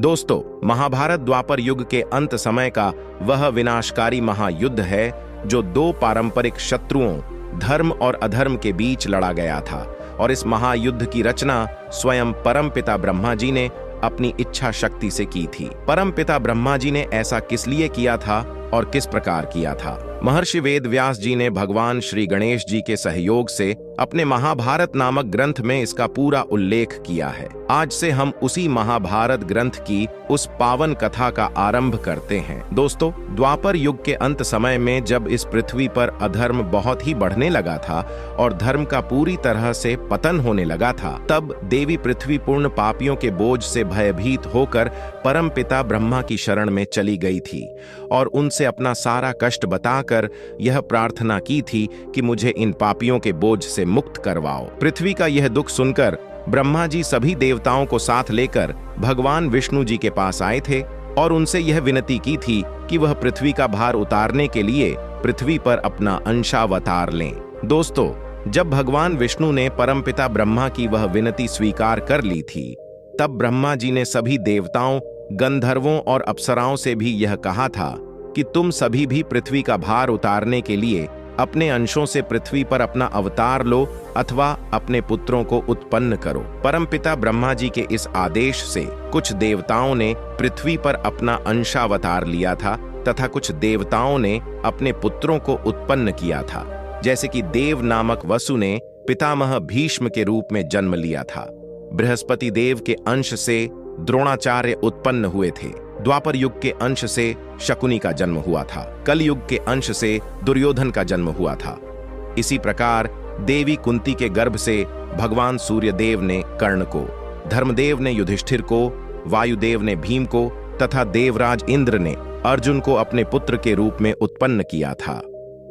दोस्तों, महाभारत द्वापर युग के अंत समय का वह विनाशकारी महायुद्ध है जो दो पारंपरिक शत्रुओं धर्म और अधर्म के बीच लड़ा गया था। और इस महायुद्ध की रचना स्वयं परमपिता ब्रह्मा जी ने अपनी इच्छा शक्ति से की थी। परमपिता ब्रह्मा जी ने ऐसा किस लिए किया था और किस प्रकार किया था? महर्षि वेद व्यास जी ने भगवान श्री गणेश जी के सहयोग से अपने महाभारत नामक ग्रंथ में इसका पूरा उल्लेख किया है। आज से हम उसी महाभारत ग्रंथ की उस पावन कथा का आरंभ करते हैं। दोस्तों, द्वापर युग के अंत समय में जब इस पृथ्वी पर अधर्म बहुत ही बढ़ने लगा था और धर्म का पूरी तरह से पतन होने लगा था, तब देवी पृथ्वी पूर्ण पापियों के बोझ से भयभीत होकर परमपिता ब्रह्मा की शरण में चली गई थी और उनसे अपना सारा कष्ट बताकर यह प्रार्थना की थी कि मुझे इन पापियों के बोझ से मुक्त करवाओ। पृथ्वी का यह दुख सुनकर ब्रह्मा जी सभी देवताओं को साथ लेकर भगवान विष्णु जी के पास आए थे और उनसे यह विनती की थी कि वह पृथ्वी का भार उतारने के लिए पृथ्वी पर अपना अंशावतार लें। दोस्तों, जब भगवान विष्णु ने परमपिता ब्रह्मा की वह विनती स्वीकार कर ली थी, तब ब्रह्मा जी ने सभी देवताओं, गंधर्वों और अप्सराओं से भी यह कहा था कि तुम सभी भी पृथ्वी का भार उतारने के लिए अपने अंशों से पृथ्वी पर अपना अवतार लो अथवा अपने पुत्रों को उत्पन्न करो। परमपिता ब्रह्मा जी के इस आदेश से कुछ देवताओं ने पृथ्वी पर अपना अंशावतार लिया था तथा कुछ देवताओं ने अपने पुत्रों को उत्पन्न किया था। जैसे कि देव नामक वसु ने पितामह भीष्म के रूप में जन्म लिया था। बृहस्पति देव के अंश से द्रोणाचार्य उत्पन्न हुए थे। द्वापर युग के अंश से शकुनी का जन्म हुआ था। कल युग के अंश से दुर्योधन का जन्म हुआ था। इसी प्रकार देवी कुंती के गर्भ से भगवान सूर्यदेव ने कर्ण को, धर्मदेव ने युधिष्ठिर को, वायुदेव ने भीम को तथा देवराज इंद्र ने अर्जुन को अपने पुत्र के रूप में उत्पन्न किया था।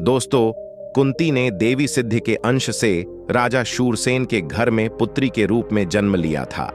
दोस्तों, कुंती ने देवी सिद्धि के अंश से राजा शूरसेन के घर में पुत्री के रूप में जन्म लिया था।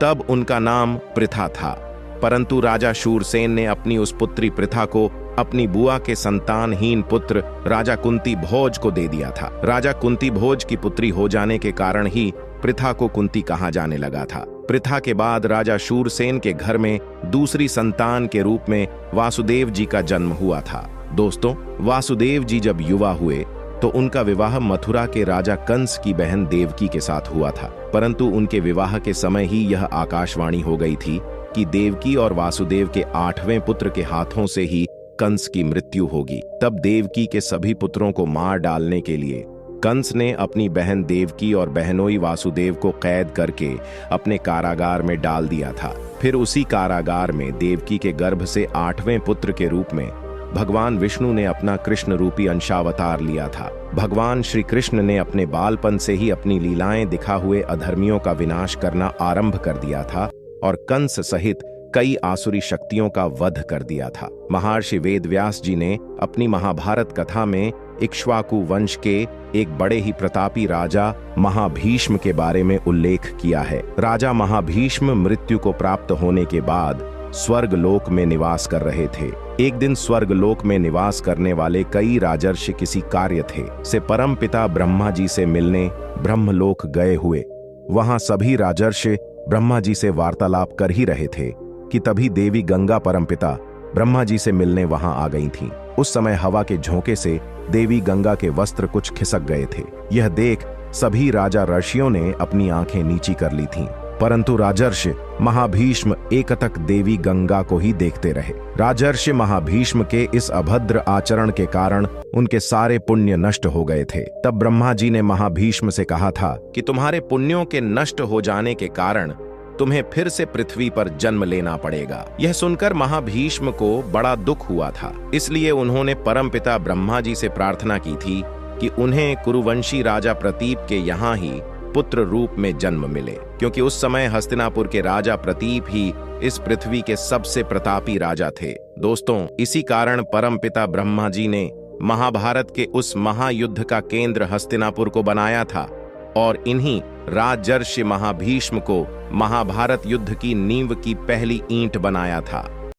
तब उनका नाम पृथा था, परंतु राजा शूरसेन ने अपनी उस पुत्री पृथा को अपनी बुआ के संतानहीन पुत्र राजा कुंती भोज को दे दिया था। राजा कुंती भोज की पुत्री हो जाने के कारण ही पृथा को कुंती कहा जाने लगा था। पृथा के बाद राजा शूरसेन के घर में दूसरी संतान के रूप में वासुदेव जी का जन्म हुआ था। दोस्तों, वासुदेव जी जब युवा हुए तो उनका विवाह मथुरा के राजा कंस की बहन देवकी के साथ हुआ था, परंतु उनके विवाह के समय ही यह आकाशवाणी हो गई थी कि देवकी और वासुदेव के 8वें पुत्र के हाथों से ही कंस की मृत्यु होगी। तब देवकी के सभी पुत्रों को मार डालने के लिए कंस ने अपनी बहन देवकी और बहनोई वासुदेव को कैद करके अपने कारागार में डाल दिया था। फिर उसी कारागार में देवकी के गर्भ से 8वें पुत्र के रूप में भगवान विष्णु ने अपना कृष्ण रूपी अंशावतार लिया था। भगवान श्री कृष्ण ने अपने बालपन से ही अपनी लीलाएं दिखा हुए अधर्मियों का विनाश करना आरंभ कर दिया था और कंस सहित कई आसुरी शक्तियों का वध कर दिया था। महर्षि वेद व्यास जी ने अपनी महाभारत कथा में इक्ष्वाकु वंश के एक बड़े ही प्रतापी राजा महाभीष्म के बारे में उल्लेख किया है। राजा महाभीष्म मृत्यु को प्राप्त होने के बाद स्वर्ग लोक में निवास कर रहे थे। एक दिन स्वर्ग लोक में निवास करने वाले कई राजर्षि किसी कार्य थे से परम पिता ब्रह्मा जी से मिलने ब्रह्मलोक गए हुए। वहां सभी राजर्षि ब्रह्मा जी से वार्तालाप कर ही रहे थे कि तभी देवी गंगा परमपिता ब्रह्मा जी से मिलने वहां आ गई थीं। उस समय हवा के झोंके से देवी गंगा के वस्त्र कुछ खिसक गए थे। यह देख सभी राजा ऋषियों ने अपनी आंखें नीची कर ली थीं, परंतु राजर्षि महाभीष्म एकटक देवी गंगा को ही देखते रहे। राजर्षि महाभीष्म के इस अभद्र आचरण के कारण उनके सारे पुण्य नष्ट हो गए थे। तब ब्रह्मा जी ने महाभीष्म से कहा था कि तुम्हारे पुण्यों के नष्ट हो जाने के कारण तुम्हें फिर से पृथ्वी पर जन्म लेना पड़ेगा। यह सुनकर महाभीष्म को बड़ा दुख हुआ था, इसलिए उन्होंने परमपिता ब्रह्मा जी से प्रार्थना की थी कि उन्हें कुरुवंशी राजा प्रतीप के यहाँ ही पुत्र रूप में जन्म मिले, क्योंकि उस समय हस्तिनापुर के राजा प्रतीप ही इस पृथ्वी के सबसे प्रतापी राजा थे। दोस्तों, इसी कारण परमपिता ब्रह्मा जी ने महाभारत के उस महायुद्ध का केंद्र हस्तिनापुर को बनाया था और इन्हीं राजर्षि महाभीष्म को महाभारत युद्ध की नींव की पहली ईंट बनाया था।